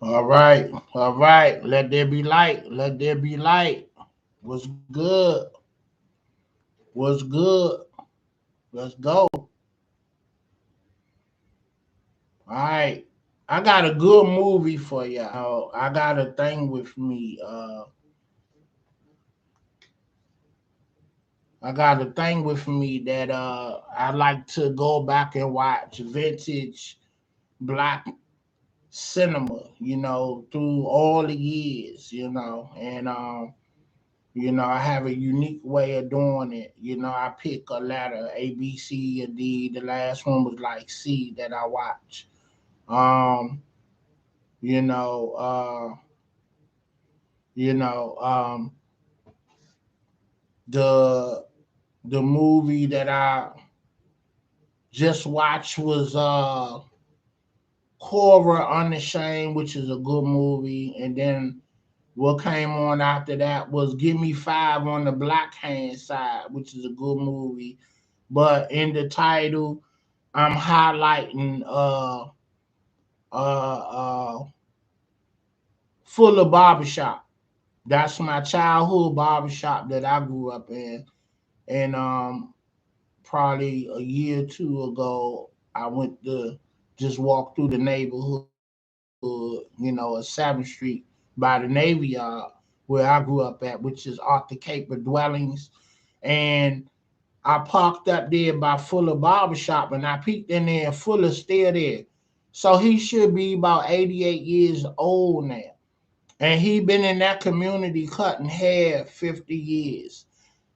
All right, all right. Let there be light. Let there be light. What's good? What's good? Let's go. All right. I got a good movie for y'all. I got a thing with me. I got a thing with me that I like to go back and watch vintage black cinema. Through all the years. And I have a unique way of doing it. I pick a letter A, B, C, or D. The last one was like C that I watch. Um, you know, uh, you know, the the movie that I just watched was Cora Unashamed, which is a good movie, and then what came on after that was Give Me Five on the Black Hand Side, which is a good movie. But in the title, I'm highlighting uh Fuller Barbershop. That's my childhood barbershop that I grew up in. And probably a year or two ago I went to just walk through the neighborhood, at 7th Street by the Navy Yard where I grew up at, which is off the Cape of Dwellings. And I parked up there by Fuller Barbershop and I peeked in there and Fuller's still there. So he should be about 88 years old now. And he been in that community cutting hair 50 years.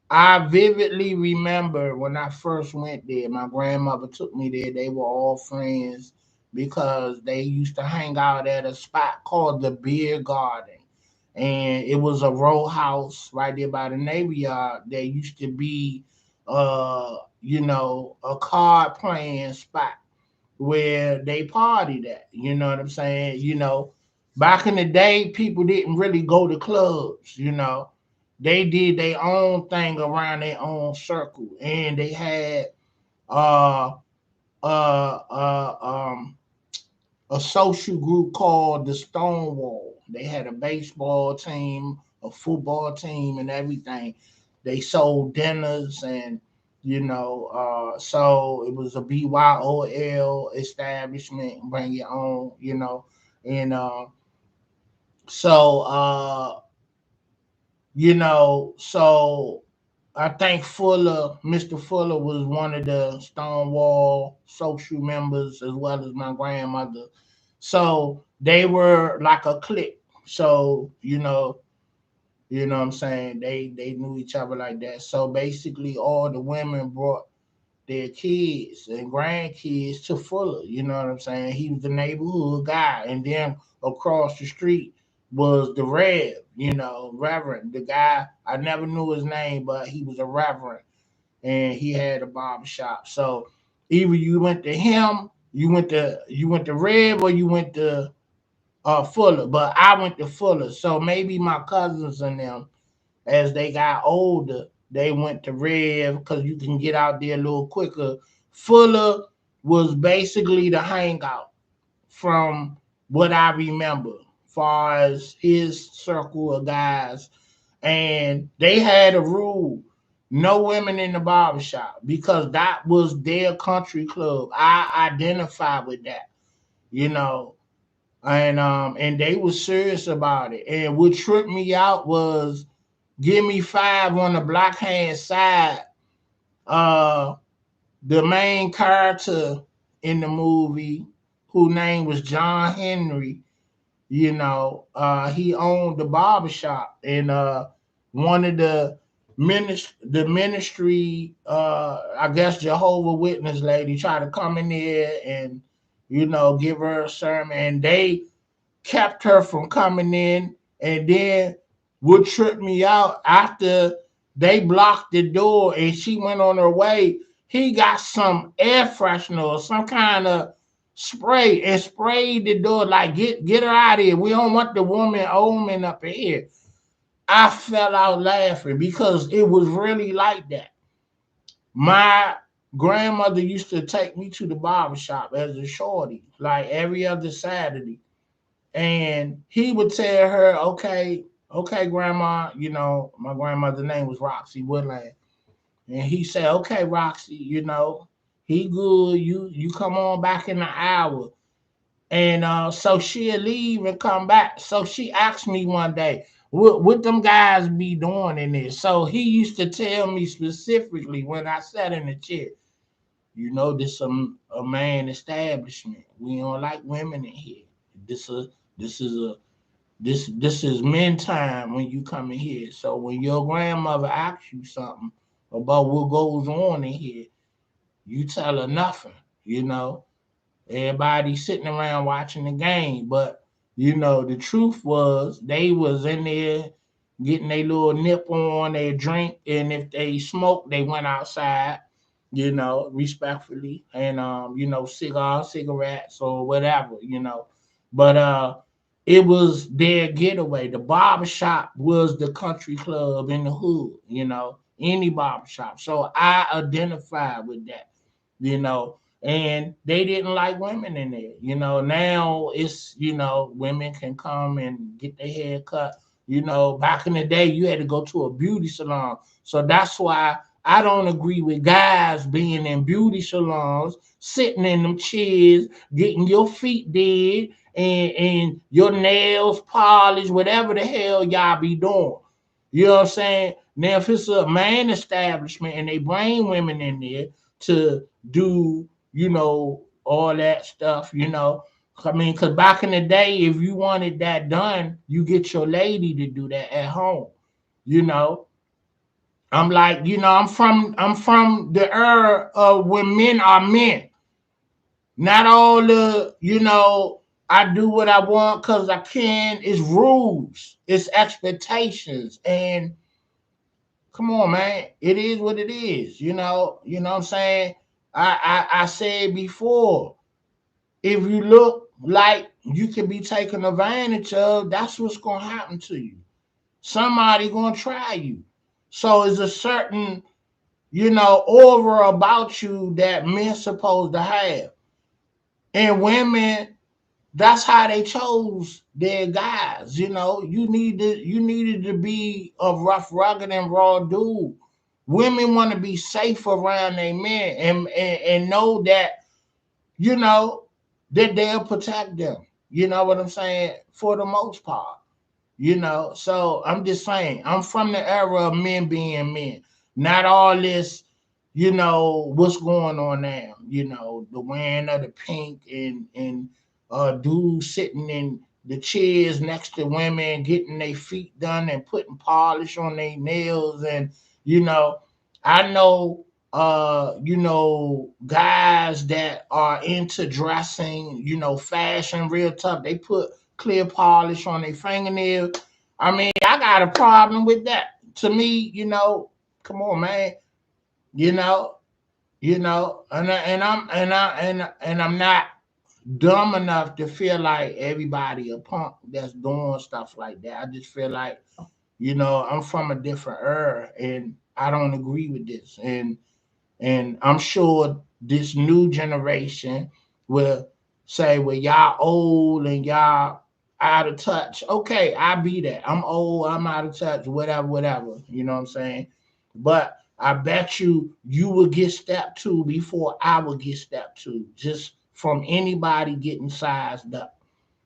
I vividly remember when I first went there, my grandmother took me there. They were all friends because they used to hang out at a spot called the Beer Garden. And it was a row house right there by the Navy Yard. There used to be, a card playing spot where they partied at. You know what I'm saying? Back in the day, people didn't really go to clubs. They did their own thing around their own circle, and they had uh uh uh um a social group called the Stonewall. They had a baseball team, a football team, and everything. They sold dinners and so it was a BYOL establishment, bring your own, and so so I think Mr. Fuller was one of the Stonewall social members as well as my grandmother. So they were like a clique. So, what I'm saying? They knew each other like that. So basically all the women brought their kids and grandkids to Fuller. You know what I'm saying? He was the neighborhood guy. And then across the street was the Rev, Reverend. The guy, I never knew his name, but he was a Reverend and he had a barber shop. So either you went to him, you went to Rev or you went to Fuller. But I went to Fuller. So maybe my cousins and them as they got older, they went to Rev because you can get out there a little quicker. Fuller was basically the hangout from what I remember, far as his circle of guys. And they had a rule: no women in the barbershop because that was their country club. I identify with that, you know. And they was serious about it. And what tripped me out was Give Me Five on the Black Hand Side. Uh, the main character in the movie, whose name was John Henry, he owned the barbershop, and one of the ministry, I guess Jehovah Witness lady tried to come in there and give her a sermon, and they kept her from coming in. And then what tripped me out after they blocked the door and she went on her way, he got some air freshener or some kind of spray and sprayed the door like get her out of here. We don't want the woman omen up in here. I fell out laughing because it was really like that. My grandmother used to take me to the barber shop as a shorty, like every other Saturday, And he would tell her, okay, okay, grandma, my grandmother's name was Roxy Woodland. And he said, okay, Roxy, he good. You come on back in an hour. And so she'll leave and come back. So she asked me one day, what them guys be doing in this? So he used to tell me specifically when I sat in the chair, this a man establishment. We don't like women in here. This a this is a this is men time when you come in here. So when your grandmother asks you something about what goes on in here, you tell her nothing, you know. Everybody sitting around watching the game, but the truth was they was in there getting their little nip on their drink, and if they smoked, they went outside, respectfully, and cigars, cigarettes, or whatever. But it was their getaway. The barber shop was the country club in the hood, any barber shop. So I identified with that, and they didn't like women in there. Now it's, women can come and get their hair cut. Back in the day, you had to go to a beauty salon. So that's why I don't agree with guys being in beauty salons, sitting in them chairs, getting your feet did and your nails polished, whatever the hell y'all be doing. You know what I'm saying? Now, if it's a man establishment and they bring women in there to do, all that stuff, I mean, because back in the day, if you wanted that done, you get your lady to do that at home. You know, I'm like, I'm from the era of when men are men. Not all the, I do what I want because I can. It's rules, it's expectations, and come on, man. It is what it is. What I'm saying. I said before, if you look like you can be taken advantage of, that's what's gonna happen to you. Somebody gonna try you. So it's a certain, aura about you that men supposed to have. And women, that's how they chose their guys. You needed to be a rough, rugged, and raw dude. Women want to be safe around their men and know that, you know, that they'll protect them. You know what I'm saying? For the most part. So I'm just saying, I'm from the era of men being men. Not all this, what's going on now. The wearing of the pink and dudes sitting in the chairs next to women, getting their feet done and putting polish on their nails. And, you know, I know guys that are into dressing, fashion real tough. They put clear polish on their fingernails. I mean, I got a problem with that. To me, come on, man. You know, and I'm not dumb enough to feel like everybody a punk that's doing stuff like that. I just feel like, I'm from a different era and I don't agree with this. And I'm sure this new generation will say, well, y'all old and y'all out of touch. Okay, I be that. I'm old, I'm out of touch, whatever, whatever. You know what I'm saying? But I bet you will get step two before I will get step two, just from anybody getting sized up.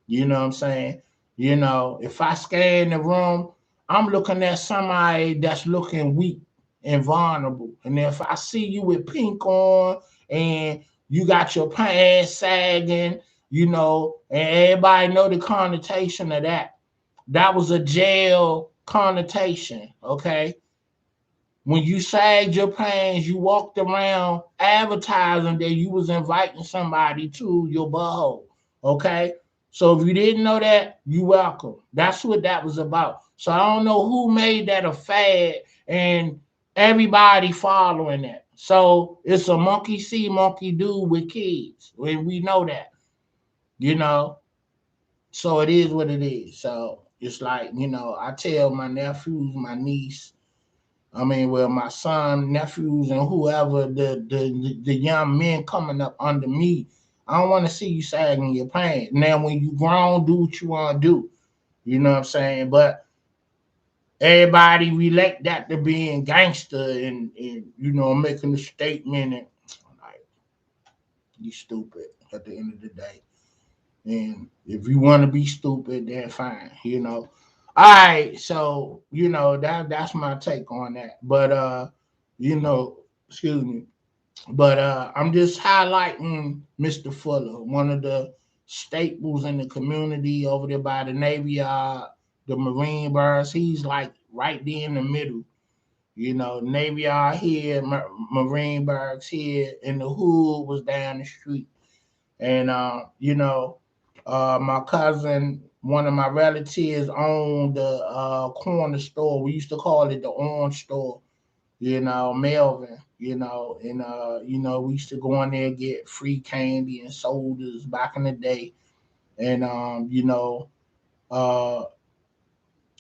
You know what I'm saying? If I scan the room, I'm looking at somebody that's looking weak and vulnerable. And if I see you with pink on and you got your pants sagging, and everybody know the connotation of that. That was a jail connotation, okay? When you sagged your pants, you walked around advertising that you was inviting somebody to your butthole. Okay? So if you didn't know that, you welcome. That's what that was about. So I don't know who made that a fad and everybody following that. So it's a monkey see, monkey do with kids. And we know that, you know. So it is what it is. So it's like, I tell my nephews, my niece, I mean, well, my son, nephews, and whoever the young men coming up under me, I don't want to see you sagging your pants. Now, when you grown, do what you want to do. You know what I'm saying? But everybody relate that to being gangster and making a statement and like you stupid at the end of the day. And if you want to be stupid, then fine. All right, so that's my take on that. But excuse me. But I'm just highlighting Mr. Fuller, one of the staples in the community over there by the Navy Yard, the Marine Bars. He's like right there in the middle. Navy Yard here, Marine Barracks here, and the hood was down the street. And my cousin, one of my relatives, owned the corner store. We used to call it the Orange Store. Melvin. We used to go in there and get free candy and sodas back in the day. And uh,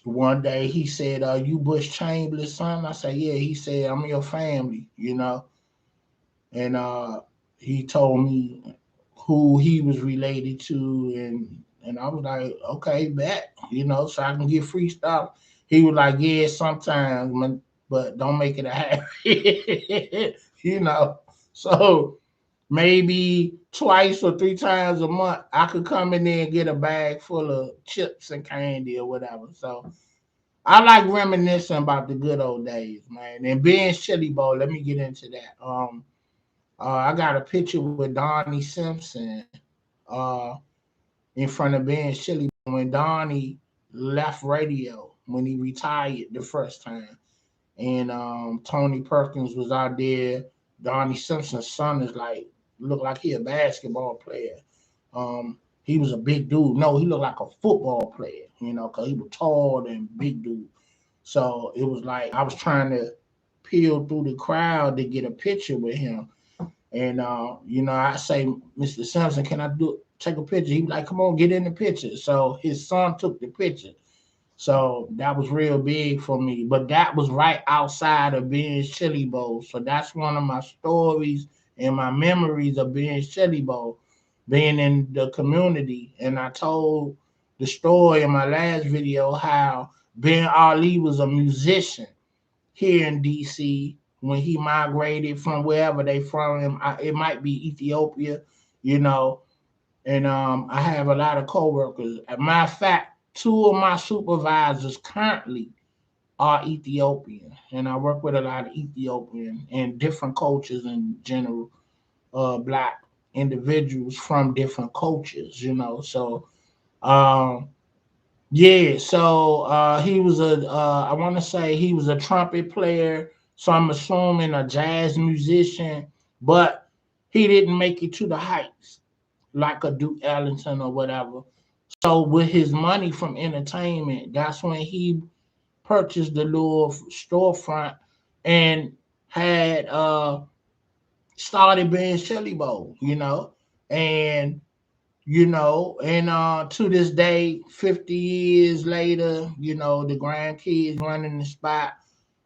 one day he said, "You Bush Chamberlain's son?" I said, "Yeah." He said, "I'm your family." And he told me who he was related to, and I was like, "Okay, bet," so I can get free stuff. He was like, "Yeah, sometimes, but don't make it a habit," you know. So maybe twice or three times a month, I could come in there and get a bag full of chips and candy or whatever. So I like reminiscing about the good old days, man. And being Chili Bowl, let me get into that. I got a picture with Donnie Simpson uh, in front of Ben Chili when Donnie left radio when he retired the first time, and Tony Perkins was out there. Donnie Simpson's son is like looked like he a basketball player. He was a big dude. No, he looked like a football player. Cause he was tall and big dude. So it was like I was trying to peel through the crowd to get a picture with him. And I say, "Mr. Simpson, can I take a picture?" He was like, "Come on, get in the picture." So his son took the picture. So that was real big for me. But that was right outside of Ben's Chili Bowl. So that's one of my stories and my memories of Ben's Chili Bowl, being in the community. And I told the story in my last video how Ben Ali was a musician here in DC when he migrated from wherever they from. Him. It might be Ethiopia, you know. And I have a lot of coworkers. As a matter of fact, two of my supervisors currently are Ethiopian, and I work with a lot of Ethiopian and different cultures in general, black individuals from different cultures. So um, yeah, so he was I want to say he was a trumpet player, so I'm assuming a jazz musician, but he didn't make it to the heights like a Duke Ellington or whatever. So with his money from entertainment, that's when he purchased the little storefront and had started being Shelly Bowl, and to this day, 50 years later, the grandkids running the spot.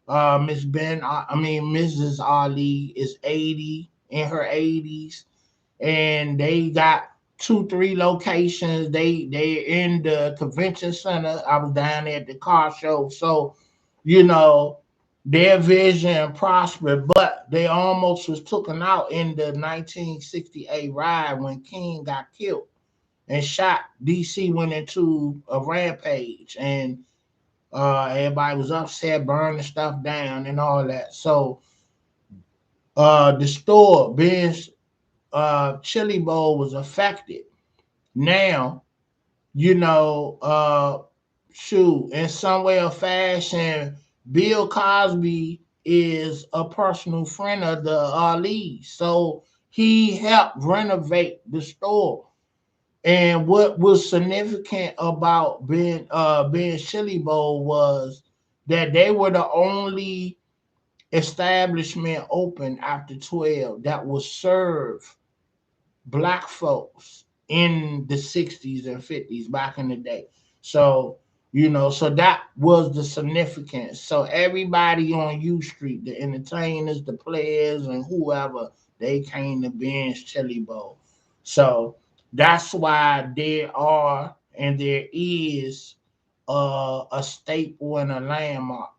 Mrs. Ali is 80 in her 80s, and they got two, three locations. They in the convention center. I was down there at the car show, so you know their vision prospered, but they almost was taken out in the 1968 riot when King got killed and shot. DC went into a rampage, and everybody was upset, burning stuff down, and all that. So the store, Ben's Chili Bowl, was affected. Now, you know, uh, shoot, in some way or fashion, Bill Cosby is a personal friend of the Ali, so he helped renovate the store. And what was significant about Ben Chili Bowl was that they were the only establishment open after 12 that will serve black folks in the 60s and 50s back in the day. So, so that was the significance. So everybody on U Street, the entertainers, the players, and whoever, they came to Ben's Chili Bowl. So that's why there are and there is a staple and a landmark.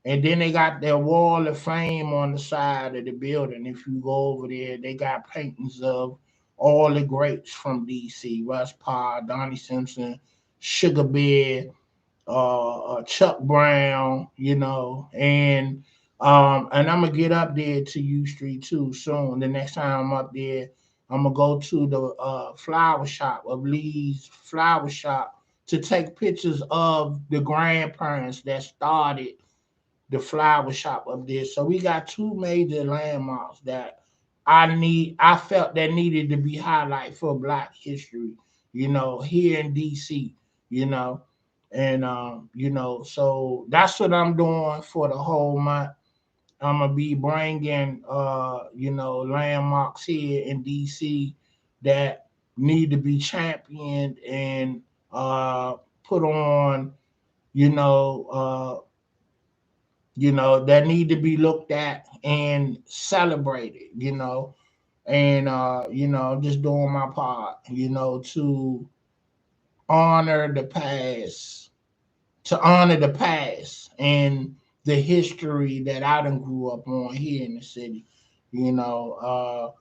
And then they got their wall of fame on the side of the building. If you go over there, they got paintings of all the greats from DC: Russ Parr, Donnie Simpson, Sugar Bear, Chuck Brown, and I'm gonna get up there to U Street too soon. The next time I'm up there, I'm gonna go to the flower shop of Lee's flower shop to take pictures of the grandparents that started the flower shop up there. So we got two major landmarks that I felt that needed to be highlighted for Black history, here in DC, you know. And so that's what I'm doing for the whole month. I'm gonna be bringing landmarks here in DC that need to be championed and put on, you know, uh, that need to be looked at and celebrated, and just doing my part, to honor the past, and the history that I done grew up on here in the city. You know,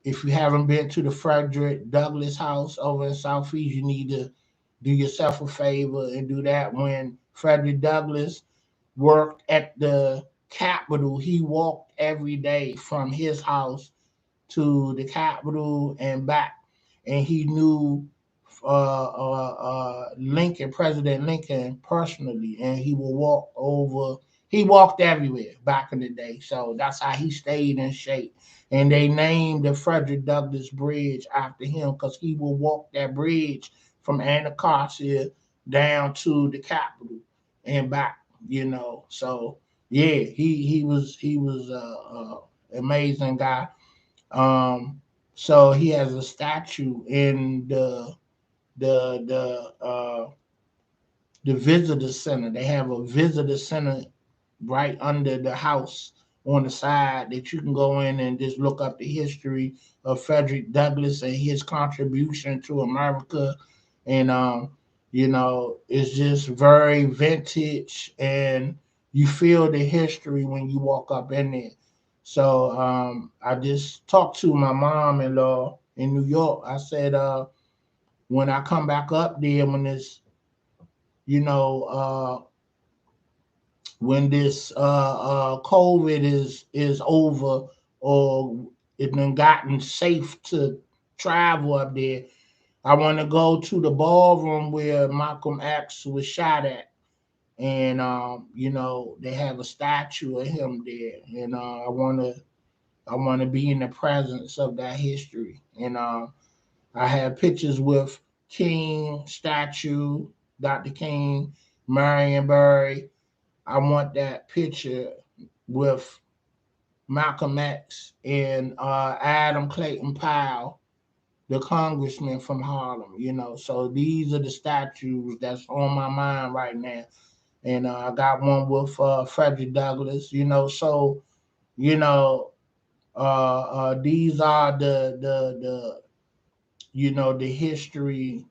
if you haven't been to the Frederick Douglass House over in Southeast, you need to do yourself a favor and do that. When Frederick Douglass worked at the Capitol, he walked every day from his house to the Capitol and back, and he knew Lincoln, President Lincoln, personally, and he would walk over. He walked everywhere back in the day, so that's how he stayed in shape. And they named the Frederick Douglass Bridge after him because he would walk that bridge from Anacostia down to the Capitol and back. So yeah, he was amazing guy. um, so he has a statue in the visitor center. They have a visitor center right under the house on the side that you can go in and just look up the history of Frederick Douglass and his contribution to America. And it's just very vintage, and you feel the history when you walk up in there. So I just talked to my mom-in-law in New York. I said, when I come back up there, you know, uh, when this COVID is over, or it done gotten safe to travel up there, I want to go to the ballroom where Malcolm X was shot at, and they have a statue of him there, and I want to be in the presence of that history, and I have pictures with King statue, Dr. King, Marion Barry. I want that picture with Malcolm X and Adam Clayton Powell, the congressman from Harlem. So these are the statues that's on my mind right now. And I got one with Frederick Douglass. You know, these are the history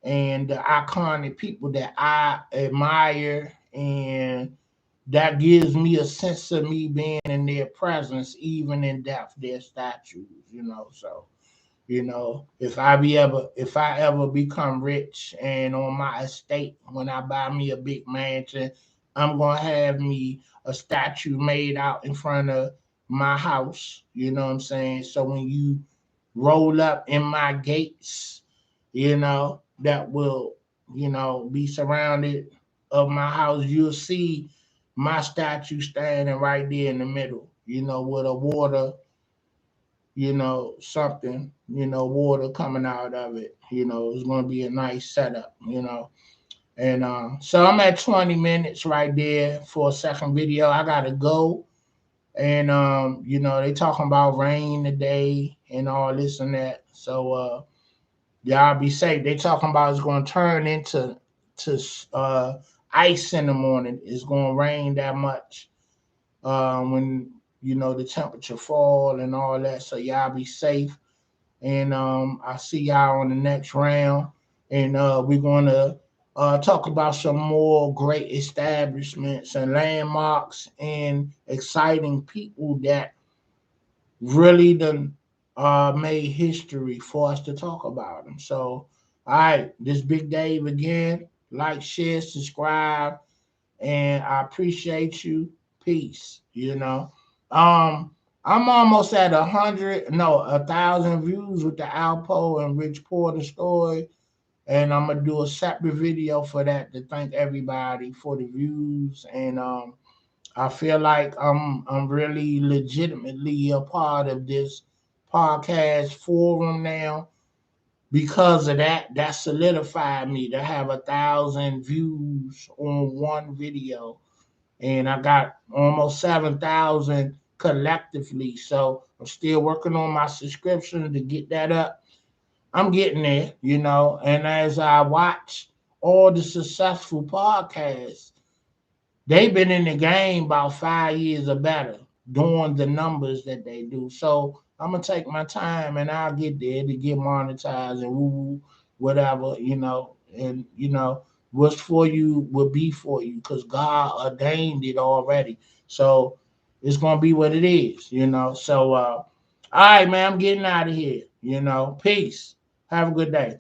and the iconic people that I admire, and that gives me a sense of me being in their presence, even in death, their statues. So, if I ever become rich and on my estate, when I buy me a big mansion, I'm gonna have me a statue made out in front of my house. You know what I'm saying? So when you roll up in my gates, that will, be surrounded of my house, you'll see my statue standing right there in the middle, with a water, something, water coming out of it. It's going to be a nice setup. And so I'm at 20 minutes right there for a second video. I got to go. And, they talking about rain today and all this and that. So, y'all be safe. They talking about it's going to turn into to ice in the morning. It's going to rain that much when the temperature fall and all that. So y'all be safe. And I see y'all on the next round. And we're gonna talk about some more great establishments and landmarks and exciting people that really done made history for us to talk about them. So, all right, this Big Dave again. Like, share, subscribe, and I appreciate you. Peace. I'm almost at 100, no, 1,000 views with the Alpo and Rich Porter story, and I'm gonna do a separate video for that to thank everybody for the views. And I feel like I'm really legitimately a part of this podcast forum now because of that. That solidified me to have 1,000 views on one video, and I got almost 7,000 collectively. So I'm still working on my subscription to get that up. I'm getting there. And as I watch all the successful podcasts, they've been in the game about 5 years or better, doing the numbers that they do. So I'm gonna take my time and I'll get there to get monetized and woo, whatever, and what's for you will be for you because God ordained it already. So it's gonna be what it is. So all right, man, I'm getting out of here. Peace. Have a good day.